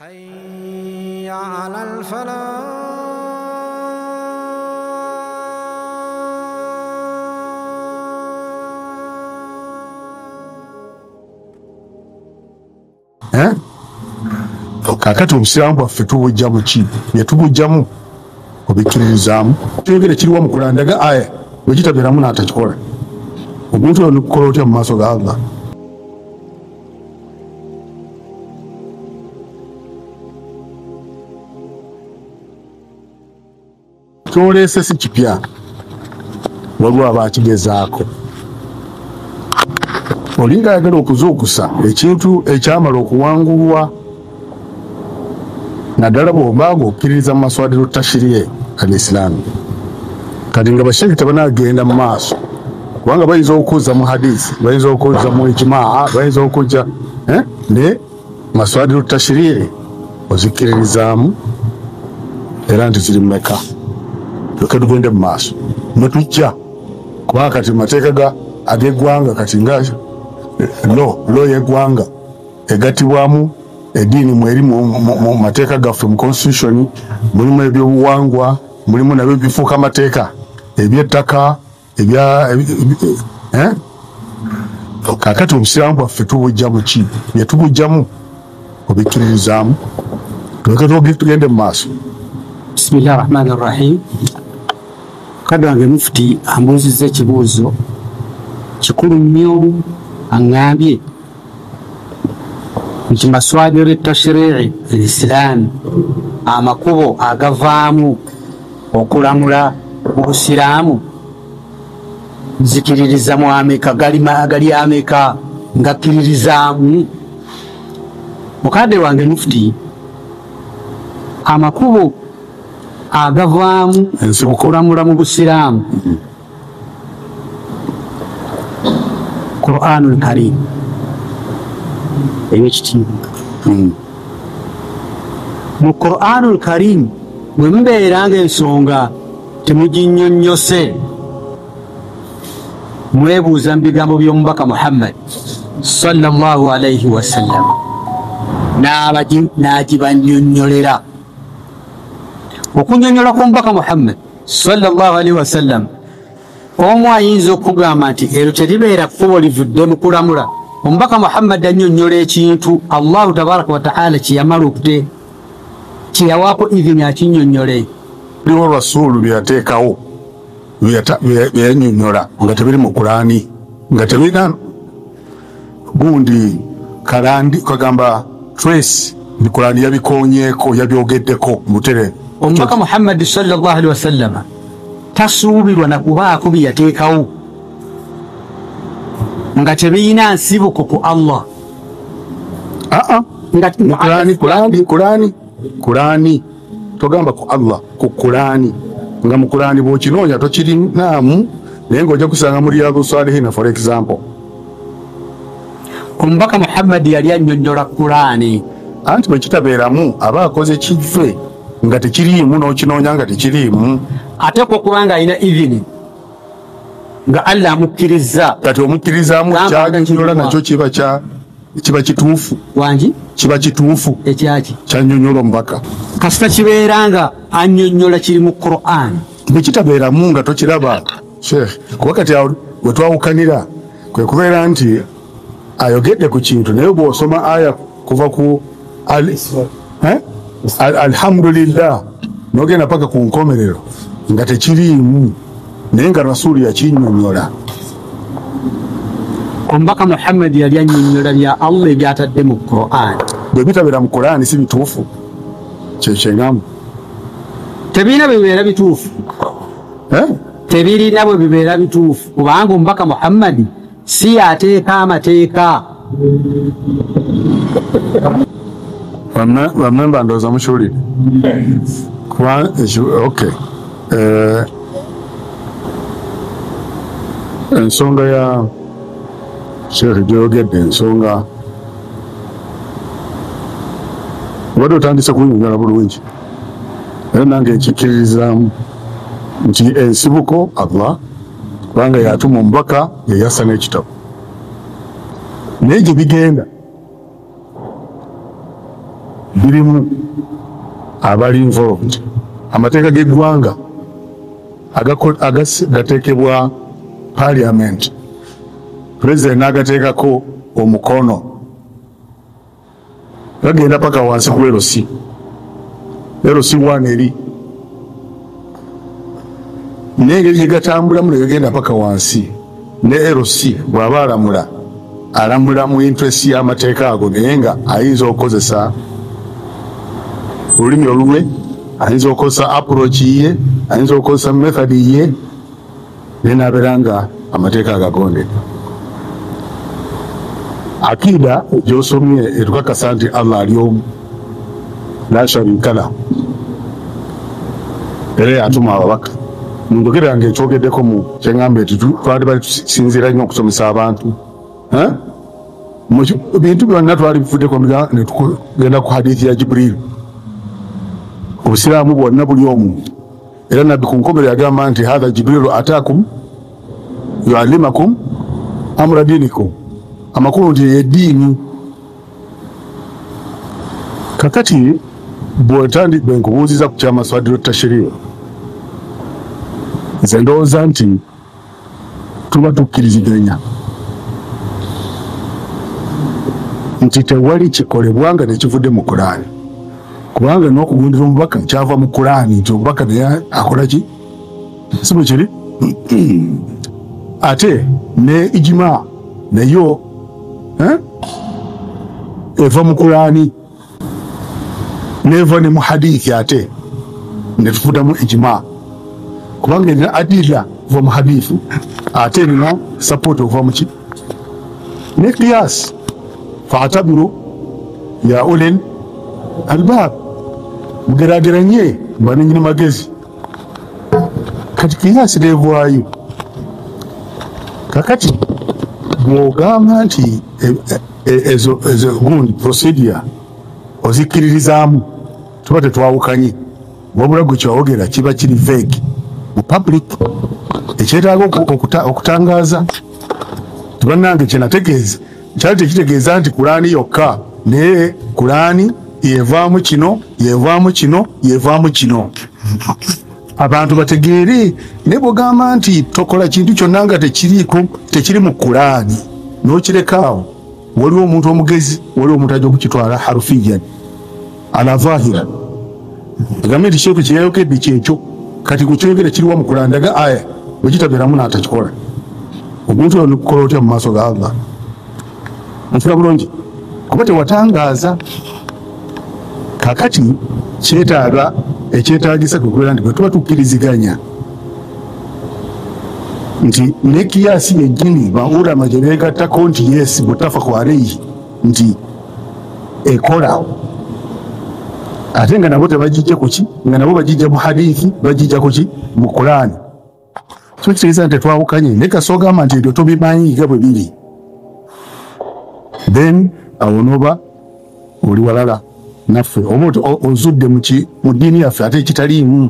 حي على الفلاح. Kakati omusiramu bwaffe tubujjamu ki byetubujjamu obikkirizaamu tuyogere kiriwa mu kulandaga aya bwekitabeeramu n'atakikola omuntu oyo nikukola otya mu maaso ga Allah. Kyoleese si kipya waliwo abaakigezaako olinga ayagala okuzuukusa ekintu ekyamala okuwangulwa naddala bw'obanga okkiririza mu maswadiru tashiriye al-Islaamu kati nga basheki tebanagenda mu maaso kubanga bayinza okuzza mu hadisi bayinza okuzza mu ijmaa bayinza okujja ne maswadiru tashiriye ozikkiririzaamu era nti ziri mmeka tuke tugende mu maaso netujja kubanga kati mateeka ag'eggwanga kati nga lo y'eggwanga egattibwamu eddiini mweri mu mateeka gaffe mu constitution mulimu ebyobuwangwa mulimu nabyo bifuuka amateeka eby'ettaka kakati obusiraamu bwaffe tubujjamu ki byetubujjamu obikkiririzaamu tugende mu maaso. Bismillah ar-Rahman ar-Rahim. Kadde wange Mufti ambuuzizza ekibuuzo kikulu nnyo aŋŋambye nti maswadiru tashri'i al-Islaamu amakubo agavaamu okulamula mu busiraamu nzikiririza mu ameka gali ameka ngakkiririzaamu. Mukadde wange Mufti amakubo agavaamu okulamula mu busiraamu Qur'anul Karim ebekitiibwa mu Qur'anul Karim bwe mubeera ng'ensonga temuginnyonnyose mwebuuza mu bigambo by'omubaka Muhammad sallallahu alayhi wasallam n'agibannyonnyolera. Okunnyonnyola kw'omubaka Muhammad sallallahu alayhi wasallam omu ayinza okugamba nti ero teribeera kkubo livudde mu kulamula. Omubaka Muhammad annyonnyola ekintu Allahu tabaraka wa ta'ala kyeyamala kyeyawaako idhini akinnyonnyole. Liwo Rasuulu byeyateekawo byeyannyonnyola nga tebiri mu Qur'ani nga tebirina gundi kalandi kagamba trace ni Qur'ani yabikonyeeko yabyogeddeko mutere. Omubaka Muhammad sallallahu alayhi wasallam tasuubirwa na kubaako byeyateekawo nga tebiyina nsibuko ku Allah. Qur'ani togamba ku Allah ku Qur'ani nga mu Qur'ani bw'okinoonya tokirinaamu naye ng'ojja kusanga muri Riyadus Salihin for example. Omubaka Muhammad yali annyonnyola Qur'ani anti bwe kitabeeramu aba akoze kivve nga tekiriimu n'okinoonya nga tekiriimu ate ko kubanga alina idhini nga Allah amukkiriza kati omukkirizaamu kyanyonnyola nakyo kiba kituufu wangi kiba kituufu ekyaki kyanyonnyola omubaka kasita kibeeranga annyonnyola kiri mu Qur'an bwe kitabeeramu nga tokiraba sheikh kuba kati we twawukanira kwe kubeera nti ayogedde ku kintu naye bw'osoma aya kuva ku alhamdulillah n'ogenda paka ku nkomerero nga tekiriimu naye nga Rasuulu yakinnyonnyola. Omubaka Muhammad yali annyonnyola bya Allah ebyatadde mu Qur'an. Bwe bitabeera mu Qur'ani si bituufu kyekyeŋŋamu tebirina bwe bibeera bituufu tebirina bwe bibeera bituufu kubanga omubaka Muhammad si yateeka amateeka. Bamemba ndowooza mukiwulire okay. Ensonga ya Sheikh gy'oyogedde ensonga obadde otandise kunnyonnyola bulungi era nange nkikkiririzaamu nti ensibuko Allah kubanga yatuma omubaka yeyassa n'ekitabo naye gye bigenda birimu abali involved. Amateeka g'eggwanga gateekebwa parliament, president n'agateekako omukono, gagenda paka wansi ku LC. LC 1 eri n'engeri gye gatambulamu ne gagenda paka wansi, ne LC bw'aba alamula mu interest y'amateeka ago, naye nga ayinza okukozesa olulimi olulwe, ayinza okukozesa approach ye, ayinza okukozesa method ye, naye n'abeera nga amateeka agagondedde. Akida gy'osomye etukakasa nti Allah ali omu, la sharika lahu, era yatuma ababaka. Njogera nga ekyogeddeko mu kyeŋŋamba nti twali bali tusinziira nnyo okusomesa abantu. Bintu byonna twali bivuddeko ne tugenda ku hadithi ya Jibril. Obusiraamu bwonna buli omu, era nabbi ku nkomero yagamba nti hatha Jibrilu ataakum yuallimakum amra dinikum, amakulu nti eddiini. Kakati bwe nkubuuziza ku kyamaswadiru tashriyo, nze ndowooza nti tuba tukkiriziganya nti tewali kikolebwa nga nekivudde mu Qur'ani, kubanga n'okugundira omubaka kyava mu Qur'ani, nti omubaka naye akola ki, si bwe kiri. Ate ne ijima nayo eva mu Qur'ani, neva ne mu hadithi, ate ne tufudamu ijima, kubanga erina adila ova mu hadithi, ate erina support ova mu ki, ne qiyas. Fa'tabiru ya ulil albab, mugerageranye bananyini magezi. Kati qiyas nevaayo. Kakati bw'ogamba nti ezo gundi procedure ozikiririzaamu, tuba tetwawukanye, wabula gwe kyawogera kiba kiri vague mu public, ekyetaaga okutangaaza. Tubannange kyenategeeza kyali tekitegeeza nti Qur'ani yokka, naye Qur'ani yevaamu kino, yevaamu kino, yevaamu kino. Abantu bategeere, ne bw'ogamba nti tokola kintu kyonna nga tekiri mu Qur'ani n'okirekaawo, waliwo omuntu omugezi, waliwo omuntu ajja okukitwala harufiyan ala zahira. Egambe nti kintu kye yayokedde kyekyo, kati gwe kyoyogera kiriwa mu Qur'ani, daga aya bwe kitabeeramu n'atakikola. Omuntu oyo nikukola otya mu maaso ga Allah? Nfuna bulungi kuba tewatangaaza. Kakati kyetaaga ekyetaagisa kubeera nti bwe tuba tukkiriziganya nti ne kiyasi yennyini baulama gye beegattako nti yes mutafaku alayhi nti ekola, ate nga nabo tebagijja ku ki, nga nabo bagijja mu hadithi, bagijja ku ki, mu Qur'ani. So kitegeeza nti tetwawukanye, ne kasogamba nti ebyo tobimanyi nga bwe biri, then awo noba oli walala naffe, oba ozudde mu ddiini yaffe ate ekitaliimu.